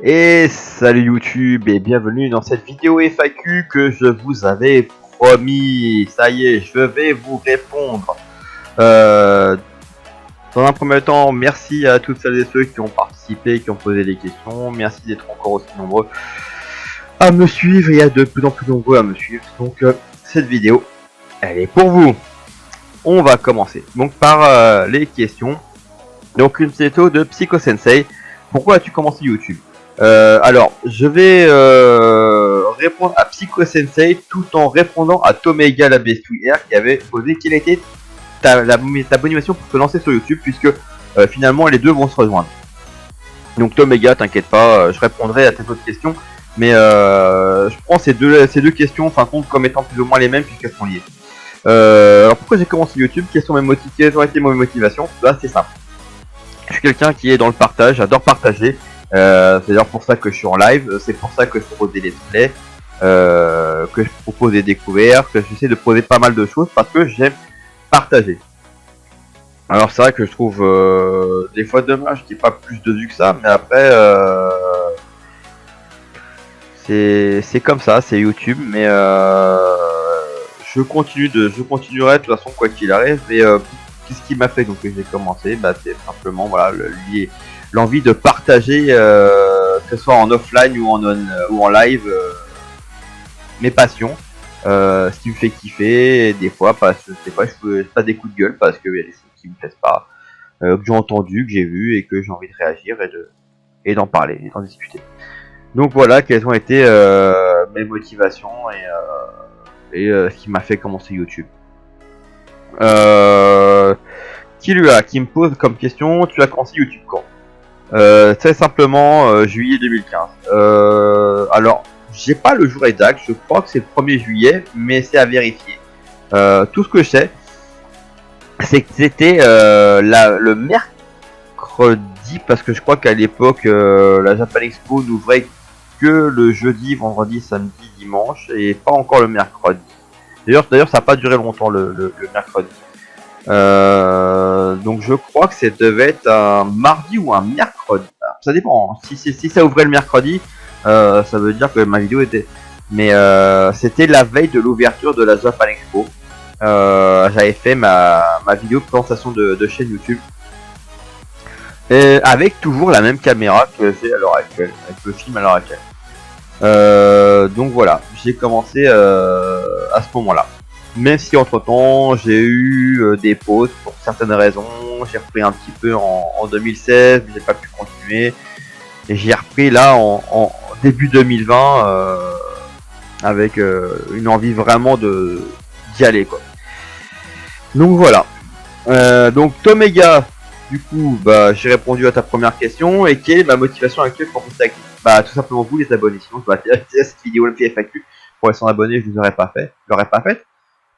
Et salut YouTube et bienvenue dans cette vidéo FAQ que je vous avais promis. Ça y est, je vais vous répondre. Dans un premier temps, merci à toutes celles et ceux qui ont participé, qui ont posé des questions. Merci d'être encore aussi nombreux à me suivre et à de plus en plus nombreux à me suivre. Donc cette vidéo, elle est pour vous. On va commencer donc par les questions. Donc une photo de Psycho Sensei. Pourquoi as-tu commencé YouTube? Alors, je vais répondre à Psycho Sensei tout en répondant à Tomega la bestiaire qui avait posé quelle était ta bonne animation pour te lancer sur YouTube, puisque finalement les deux vont se rejoindre. Donc Tomega, t'inquiète pas, je répondrai à tes autres questions, mais je prends ces deux questions en fin de compte comme étant plus ou moins les mêmes puisqu'elles sont liées. Alors pourquoi j'ai commencé YouTube? Quelles ont été mes motivations? Là c'est simple. Je suis quelqu'un qui est dans le partage, j'adore partager. C'est d'ailleurs pour ça que je suis en live, c'est pour ça que je propose des let's play, que je propose des découvertes, que j'essaie de proposer pas mal de choses parce que j'aime partager. Alors c'est vrai que je trouve des fois dommage qu'il n'y ait pas plus de vues que ça, mais après c'est comme ça, c'est YouTube, mais je continuerai de toute façon quoi qu'il arrive. Et qu'est-ce qui m'a fait donc que j'ai commencé? Bah c'est simplement voilà l'envie de partager, que ce soit en offline ou en live, mes passions, ce qui me fait kiffer. Et des fois, je fais des coups de gueule parce qu'il y a des choses qui me plaisent pas, que j'ai entendu, que j'ai vu et que j'ai envie de réagir et d'en parler, et d'en discuter. Donc voilà, quelles ont été mes motivations et ce qui m'a fait commencer YouTube. Qui me pose comme question, tu as commencé YouTube quand? Très simplement, juillet 2015. Alors, j'ai pas le jour exact, je crois que c'est le 1er juillet, mais c'est à vérifier. Tout ce que je sais, c'est que c'était le mercredi, parce que je crois qu'à l'époque, la Japan Expo n'ouvrait que le jeudi, vendredi, samedi, dimanche, et pas encore le mercredi. D'ailleurs, ça n'a pas duré longtemps le mercredi. Donc je crois que ça devait être un mardi ou un mercredi. Alors, ça dépend. Hein. Si ça ouvrait le mercredi, ça veut dire que ma vidéo était. Mais c'était la veille de l'ouverture de la Japan Expo. J'avais fait ma vidéo de présentation de chaîne YouTube. Et avec toujours la même caméra que j'ai à l'heure actuelle, avec le film à l'heure actuelle. Donc voilà, j'ai commencé à ce moment-là. Même si entre temps j'ai eu des pauses pour certaines raisons, j'ai repris un petit peu en 2016, mais j'ai pas pu continuer. Et j'ai repris là en début 2020 avec une envie vraiment d'y aller quoi. Donc voilà. Donc Tomega, du coup, bah j'ai répondu à ta première question. Et quelle est ma motivation actuelle pour rester actif? Bah tout simplement vous les abonnés. Sinon je vais arrêter cette vidéo le FAQ pour les 100 abonnés, je ne l'aurais pas fait. Je l'aurais pas fait.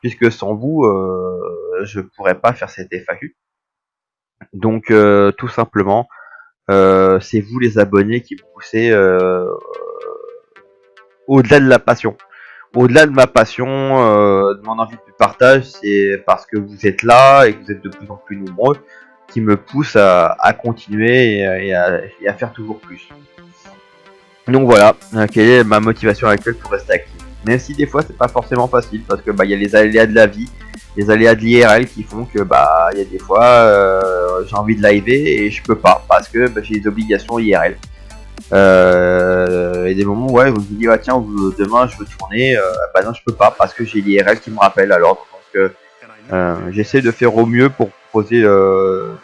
Puisque sans vous, je pourrais pas faire cette FAQ. Donc tout simplement, c'est vous les abonnés qui me poussez au-delà de la passion. Au-delà de ma passion, de mon envie de partage, c'est parce que vous êtes là et que vous êtes de plus en plus nombreux qui me pousse à continuer et à faire toujours plus. Donc voilà, quelle est ma motivation actuelle pour rester actif. Même si des fois c'est pas forcément facile parce que y a les aléas de la vie, les aléas de l'IRL qui font que il y a des fois j'ai envie de liver et je peux pas parce que j'ai des obligations IRL. Et des moments où je me dis tiens demain je veux tourner, non je peux pas parce que j'ai l'IRL qui me rappelle à l'ordre. Donc j'essaie de faire au mieux pour proposer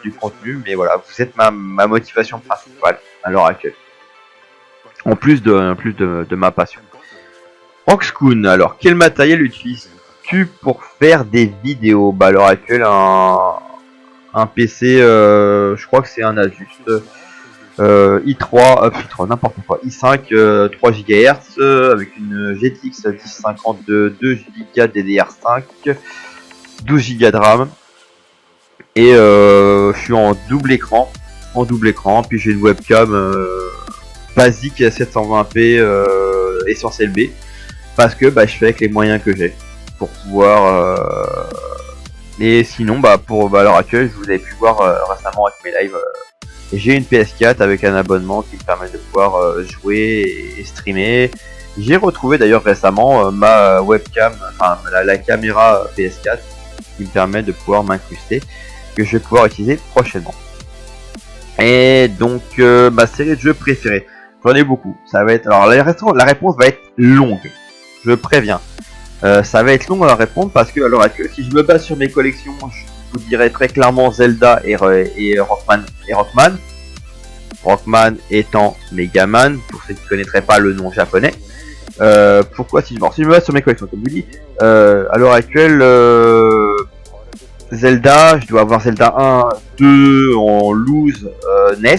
du contenu, mais voilà, vous êtes ma motivation principale à l'heure actuelle. En plus de ma passion. Oxcoon, alors quel matériel utilises-tu pour faire des vidéos? Bah à l'heure actuelle un PC, je crois que c'est un Asus i3, n'importe quoi, i5 3 GHz avec une GTX 1050 de 2 Go DDR5, 12 Go de RAM et je suis en double écran, puis j'ai une webcam basique à 720p essentiel B parce que je fais avec les moyens que j'ai pour pouvoir et sinon pour l'heure actuelle je vous avez pu voir récemment avec mes lives Et j'ai une PS4 avec un abonnement qui me permet de pouvoir jouer et streamer. J'ai retrouvé d'ailleurs récemment ma webcam, enfin la caméra PS4 qui me permet de pouvoir m'incruster, que je vais pouvoir utiliser prochainement. Et donc ma série de jeux préférée, j'en ai beaucoup. Ça va être, alors la réponse va être longue, je préviens. Ça va être long à répondre parce que à l'heure actuelle, si je me base sur mes collections, je vous dirais très clairement Zelda et Rockman Rockman étant Megaman, pour ceux qui ne connaîtraient pas le nom japonais. Pourquoi si je me base sur mes collections, comme je vous dis, à l'heure actuelle, Zelda, je dois avoir Zelda 1, 2 en loose NES,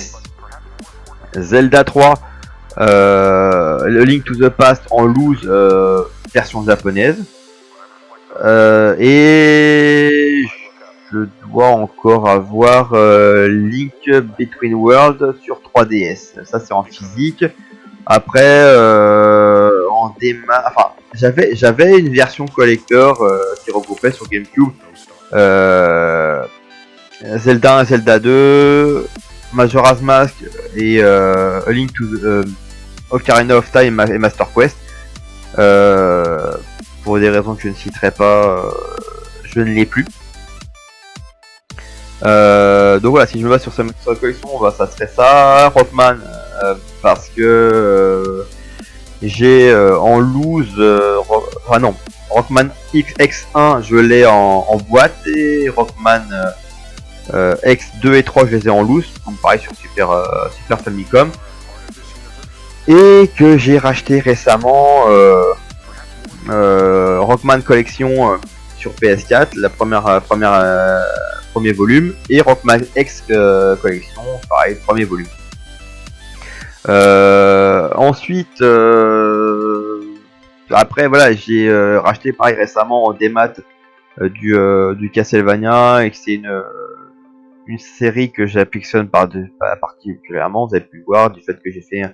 Zelda 3, le Link to the Past en loose version japonaise, et je dois encore avoir Link Between Worlds sur 3DS. Ça c'est en physique. Après en démat, enfin j'avais une version collector qui regroupait sur GameCube Zelda 1, Zelda 2, Majora's Mask et A Link to the Ocarina of Time et Master Quest. Pour des raisons que je ne citerai pas, je ne l'ai plus. Donc voilà, si je me base sur sa collection, ça serait ça. Rockman, parce que j'ai en loose, non, Rockman X1 je l'ai en boîte, et Rockman X2 et 3 je les ai en loose, donc pareil sur Super Famicom, et que j'ai racheté récemment Rockman Collection sur PS4, la premier volume, et Rockman X Collection, pareil, premier volume. Ensuite, après voilà, j'ai racheté pareil récemment en démat du Castlevania, et que c'est une série que j'affectionne particulièrement. Vous avez pu le voir du fait que j'ai fait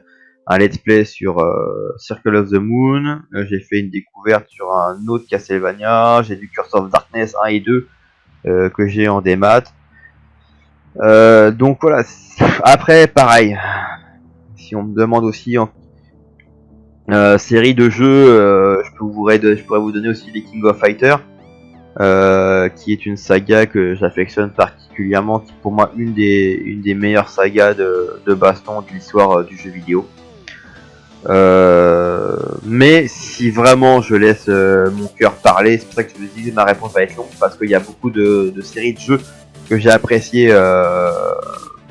un let's play sur Circle of the Moon, j'ai fait une découverte sur un autre Castlevania, j'ai du Curse of Darkness 1 et 2 que j'ai en démat. Donc voilà, après pareil, si on me demande aussi en série de jeux, je pourrais vous donner aussi les King of Fighters, qui est une saga que j'affectionne particulièrement, qui est pour moi une des meilleures sagas de baston de l'histoire du jeu vidéo. Mais si vraiment je laisse mon cœur parler, c'est pour ça que je vous dis que ma réponse va être longue, parce qu'il y a beaucoup de séries de jeux que j'ai apprécié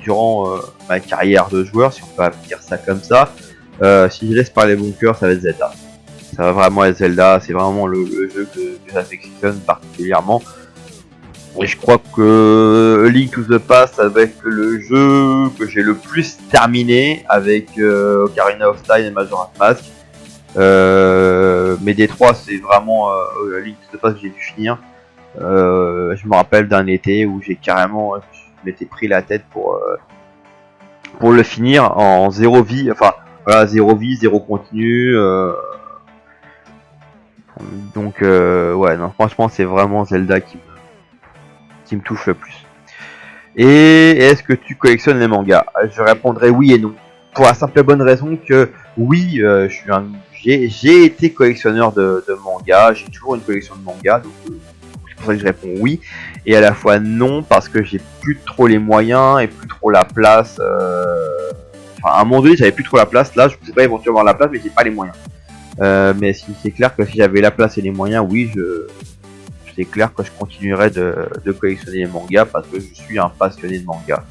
durant ma carrière de joueur, si on peut dire ça comme ça. Si je laisse parler mon cœur, ça va être Zelda. Ça va vraiment être Zelda, c'est vraiment le jeu que j'affectionne particulièrement. Et je crois que Link to the Past, ça va être le jeu que j'ai le plus terminé avec Ocarina of Time et Majora's Mask. Mais des trois, c'est vraiment Link to the Past que j'ai dû finir. Je me rappelle d'un été où je m'étais pris la tête pour le finir en 0 vie, enfin voilà, 0 vie, 0 continu. Donc ouais, non, franchement c'est vraiment Zelda qui me touche le plus. Et est-ce que tu collectionnes les mangas? Je répondrai oui et non, pour la simple et bonne raison que oui, j'ai été collectionneur de mangas, j'ai toujours une collection de mangas, donc c'est pour ça que je réponds oui, et à la fois non, parce que j'ai plus trop les moyens et plus trop la place. Enfin, à un moment donné j'avais plus trop la place, là je pourrais éventuellement avoir la place, mais j'ai pas les moyens. Mais c'est clair que si j'avais la place et les moyens, oui, c'est clair que je continuerais de collectionner les mangas, parce que je suis un passionné de manga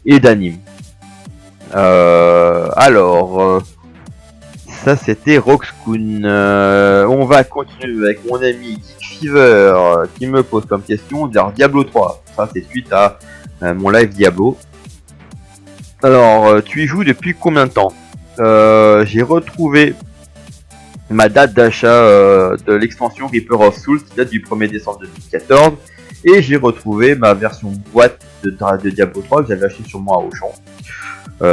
et d'anime. Alors, ça c'était Roxcoon. On va continuer avec mon ami Fever qui me pose comme question Diablo 3. Ça c'est suite à mon live Diablo. Alors, tu y joues depuis combien de temps? J'ai retrouvé ma date d'achat de l'extension Reaper of Souls qui date du 1er décembre 2014, et j'ai retrouvé ma version boîte de Diablo 3 que j'avais acheté sur moi à Auchan,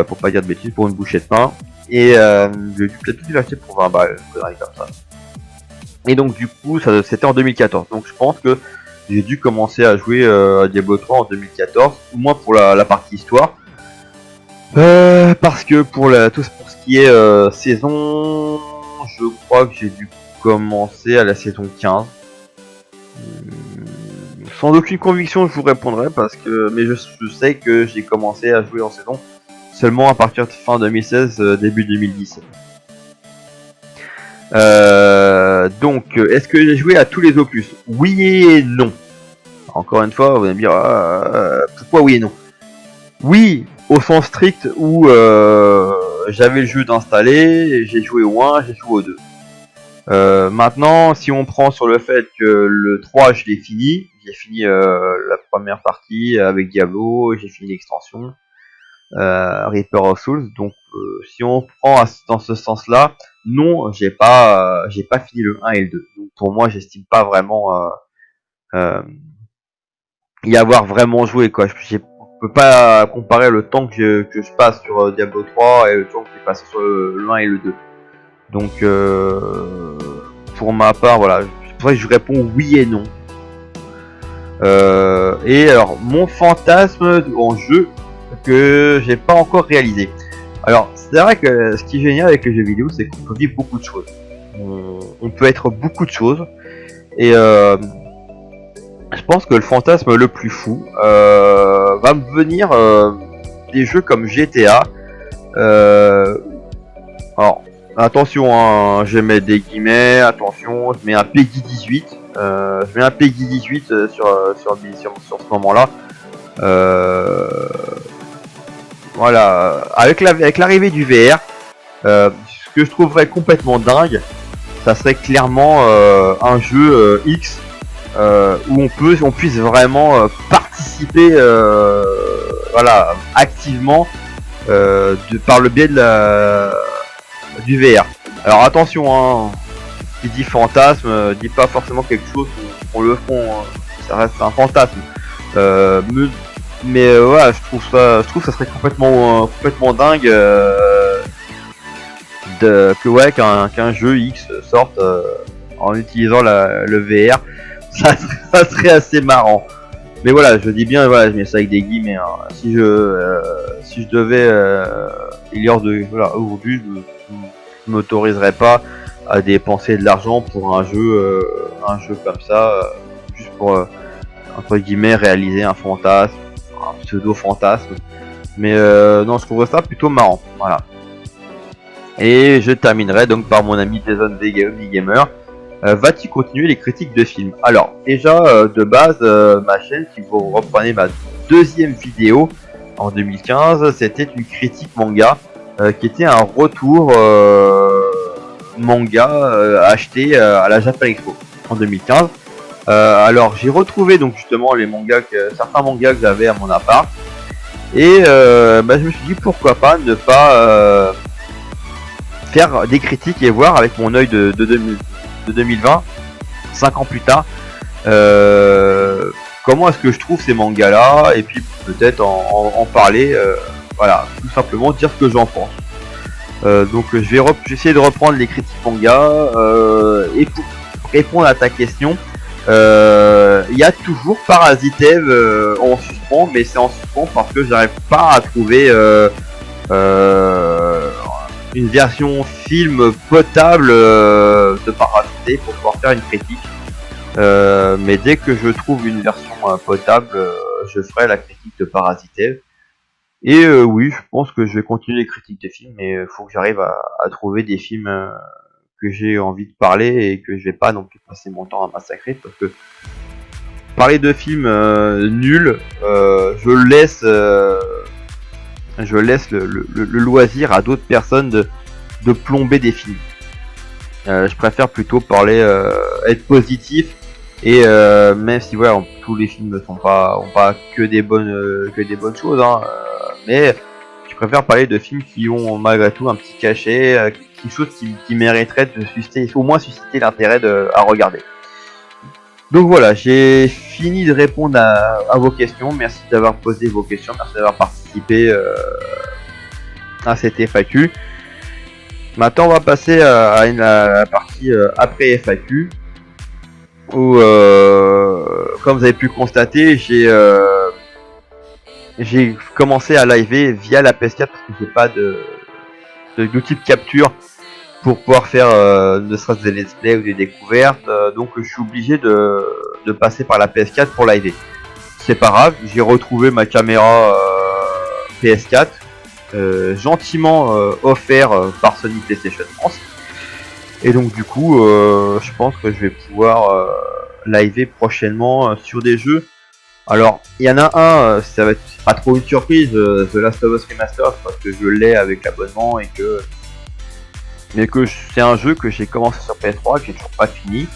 pour pas dire de bêtises, pour une bouchée de pain, et j'ai dû peut-être tout l'acheter pour 20 balles, une connerie comme ça. Et donc du coup c'était en 2014, donc je pense que j'ai dû commencer à jouer à Diablo 3 en 2014, au moins pour la partie histoire. Parce que pour ce qui est saison, je crois que j'ai dû commencer à la saison 15. Sans aucune conviction, je vous répondrai mais je sais que j'ai commencé à jouer en saison seulement à partir de fin 2016, début 2017. Donc, est-ce que j'ai joué à tous les opus? Oui et non. Encore une fois, vous allez me dire pourquoi oui et non. Oui, au sens strict où j'avais le jeu d'installer, j'ai joué au 1, j'ai joué au 2. Maintenant, si on prend sur le fait que le 3 je l'ai fini, j'ai fini la première partie avec Diablo, j'ai fini l'extension Reaper of Souls, donc si on prend dans ce sens-là, non, j'ai pas fini le 1 et le 2. Donc pour moi, j'estime pas vraiment y avoir vraiment joué, quoi. Je peux pas comparer le temps que je passe sur Diablo 3 et le temps que j'ai passé sur le 1 et le 2. Donc pour ma part, voilà, c'est pour ça que je réponds oui et non. Et alors, mon fantasme en jeu que j'ai pas encore réalisé. Alors, c'est vrai que ce qui est génial avec les jeux vidéo, c'est qu'on peut vivre beaucoup de choses. On peut être beaucoup de choses. Et je pense que le fantasme le plus fou va me venir des jeux comme GTA. Alors, attention, hein, je mets des guillemets, attention, je mets un Peggy 18. Je mets un Peggy 18 sur ce moment-là. Voilà, avec l'arrivée du VR, ce que je trouverais complètement dingue, ça serait clairement un jeu X où on puisse vraiment participer voilà, activement par le biais du VR. Alors attention, hein, qui dit fantasme dit pas forcément quelque chose qu'on le fond, ça reste un fantasme. Mais voilà, je trouve que ça serait complètement dingue qu'un jeu X sorte en utilisant le VR. Ça serait assez marrant. Mais voilà, je dis bien, voilà, je mets ça avec des guillemets. Hein. Si je devais voilà, aujourd'hui, je m'autoriserais pas à dépenser de l'argent pour un jeu comme ça, juste pour entre guillemets réaliser un fantasme, un pseudo fantasme. Mais non, je trouverais ça plutôt marrant. Voilà. Et je terminerai donc par mon ami Jason The Gamer. Va-t-il continuer les critiques de films? Alors, déjà, de base, ma chaîne, si vous reprenez ma deuxième vidéo en 2015, c'était une critique manga qui était un retour manga acheté à la Japan Expo en 2015. Alors, j'ai retrouvé donc justement certains mangas que j'avais à mon appart. Et je me suis dit pourquoi pas ne pas faire des critiques et voir avec mon œil de 2020, 5 ans plus tard, comment est-ce que je trouve ces mangas là, et puis peut-être en parler, voilà, tout simplement dire ce que j'en pense. Donc je vais essayer de reprendre les critiques manga, et pour répondre à ta question, il y a toujours Parasite Eve en suspens, mais c'est en suspens parce que j'arrive pas à trouver une version film potable de Parasite pour pouvoir faire une critique. Mais dès que je trouve une version potable, je ferai la critique de Parasite Eve. Et oui, je pense que je vais continuer les critiques des films, mais il faut que j'arrive à trouver des films que j'ai envie de parler et que je vais pas non plus passer mon temps à massacrer, parce que parler de films nuls, je laisse le loisir à d'autres personnes de plomber des films. Je préfère plutôt parler, être positif, et même si voilà, tous les films ont pas que des bonnes choses, hein, mais je préfère parler de films qui ont malgré tout un petit cachet, quelque chose qui mériterait de au moins susciter l'intérêt à regarder. Donc voilà, j'ai fini de répondre à vos questions. Merci d'avoir posé vos questions, merci d'avoir participé à cette FAQ. Maintenant, on va passer à la partie après FAQ, où, comme vous avez pu constater, j'ai commencé à liver via la PS4 parce que j'ai pas d'outil de capture pour pouvoir faire ne serait-ce des let's play ou des découvertes, donc je suis obligé de passer par la PS4 pour liver. C'est pas grave, j'ai retrouvé ma caméra PS4 gentiment offert par Sony PlayStation France, et donc du coup je pense que je vais pouvoir liver prochainement sur des jeux. Alors il y en a un, ça va être pas trop une surprise, The Last of Us Remastered, parce que je l'ai avec l'abonnement et que c'est un jeu que j'ai commencé sur PS3, que j'ai toujours pas fini,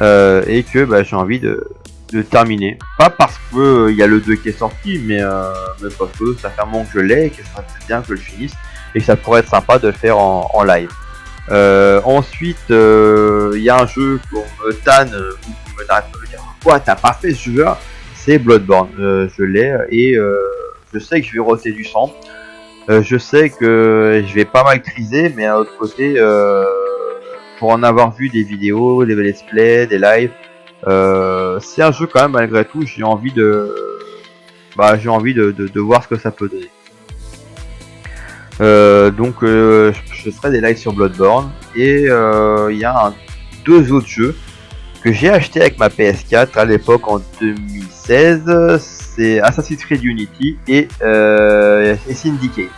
et que j'ai envie de terminer. Pas parce que il y a le 2 qui est sorti, mais parce que ça fait un moment que je l'ai et que ça serait bien que je le finisse, et que ça pourrait être sympa de le faire en live. Ensuite, il y a un jeu qu'on me tanne, ou me n'arrête pas de me dire quoi, t'as pas fait ce jeu là, c'est Bloodborne. Je l'ai, et je sais que je vais roter du sang. Je sais que je vais pas mal criser, mais à l'autre côté, pour en avoir vu des vidéos, des let's play, des lives, c'est un jeu quand même, malgré tout. J'ai envie de voir ce que ça peut donner. Donc je ferai des lives sur Bloodborne, et il y a deux autres jeux que j'ai acheté avec ma PS4 à l'époque en 2016, c'est Assassin's Creed Unity et Syndicate.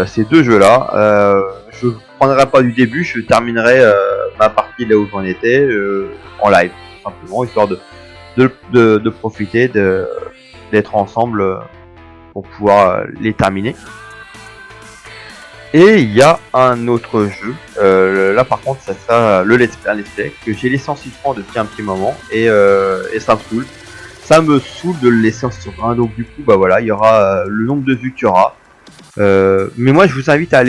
Ces deux jeux là, je prendrai pas du début, je terminerai ma partie là où j'en étais en live, simplement, histoire de profiter d'être ensemble pour pouvoir les terminer. Et il y a un autre jeu, là par contre ça sera le Let's Play que j'ai laissé en suspens depuis un petit moment, et ça me saoule. Ça me saoule de le laisser en suspens, donc du coup voilà, il y aura le nombre de vues qu'il y aura. Mais moi je vous invite à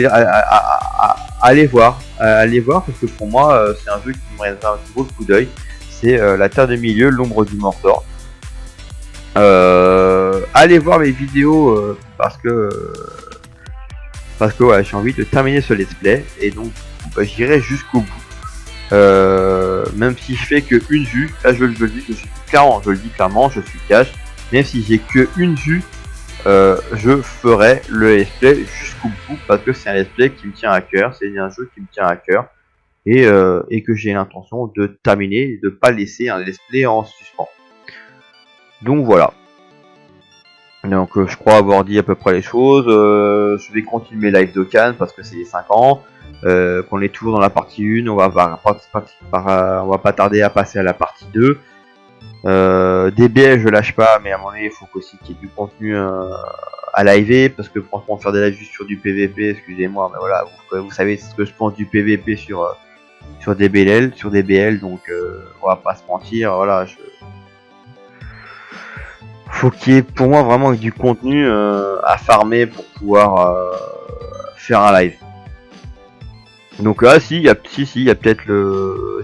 aller voir, parce que pour moi c'est un jeu qui me reste un gros coup d'œil. C'est La Terre de Milieu, l'ombre du Mordor. Allez voir mes vidéos parce que ouais, j'ai envie de terminer ce let's play, et donc j'irai jusqu'au bout. Même si je fais que une vue, là je le dis clairement, je suis cash. Même si j'ai que une vue, je ferai le let's play jusqu'au bout, parce que c'est un let's play qui me tient à cœur, c'est un jeu qui me tient à cœur, et que j'ai l'intention de terminer, et de pas laisser un let's play en suspens. Donc voilà. Donc je crois avoir dit à peu près les choses. Je vais continuer mes lives de Cannes parce que c'est les 5 ans, qu'on est toujours dans la partie 1, on va pas tarder à passer à la partie 2. DBL je lâche pas, mais à un moment donné il faut aussi qu'il y ait du contenu à live, parce que franchement faire des lives juste sur du PVP, excusez-moi, mais voilà, vous savez ce que je pense du PVP sur DBL, donc on va pas se mentir, voilà, faut qu'il y ait pour moi vraiment du contenu à farmer pour pouvoir faire un live. Donc là il y a peut-être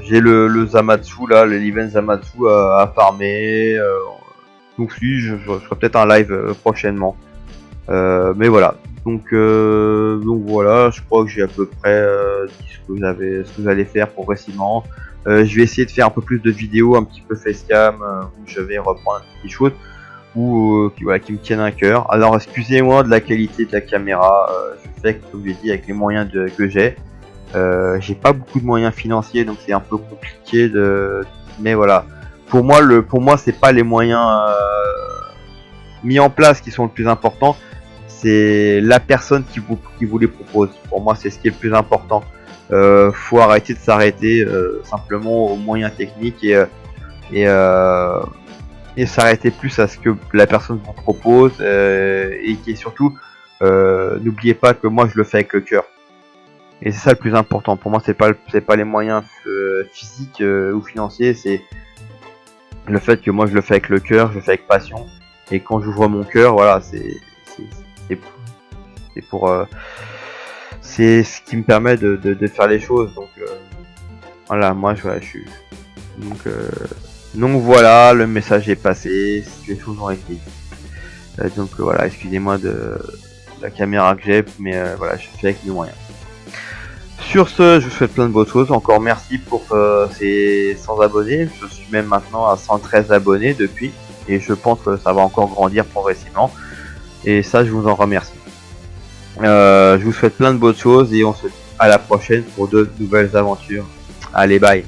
j'ai le Zamatsu là, le Leven Zamatsu à farmer. Donc si je ferai peut-être un live prochainement. Mais voilà. Donc voilà, je crois que j'ai à peu près dit ce que vous allez faire progressivement. Je vais essayer de faire un peu plus de vidéos, un petit peu facecam, où je vais reprendre des petites choses qui me tiennent à cœur. Alors excusez-moi de la qualité de la caméra, je fais comme j'ai dit avec les moyens que j'ai. J'ai pas beaucoup de moyens financiers, donc c'est un peu compliqué mais voilà. Pour moi c'est pas les moyens mis en place qui sont le plus important, c'est la personne qui vous les propose. Pour moi c'est ce qui est le plus important. Faut arrêter de s'arrêter simplement aux moyens techniques, et s'arrêter plus à ce que la personne vous propose, et qui est surtout, n'oubliez pas que moi je le fais avec le cœur, et c'est ça le plus important. Pour moi c'est pas les moyens physiques ou financiers, c'est le fait que moi je le fais avec le cœur, je le fais avec passion, et quand j'ouvre mon cœur, voilà, c'est ce qui me permet de faire les choses. Donc voilà, moi je suis donc voilà, le message est passé, les choses ont été dites. Donc voilà, excusez-moi de la caméra que j'ai, mais voilà, je fais avec mes moyens. Sur ce, je vous souhaite plein de bonnes choses. Encore merci pour ces 100 abonnés. Je suis même maintenant à 113 abonnés depuis, et je pense que ça va encore grandir progressivement. Et ça, je vous en remercie. Je vous souhaite plein de bonnes choses et on se dit à la prochaine pour de nouvelles aventures. Allez, bye.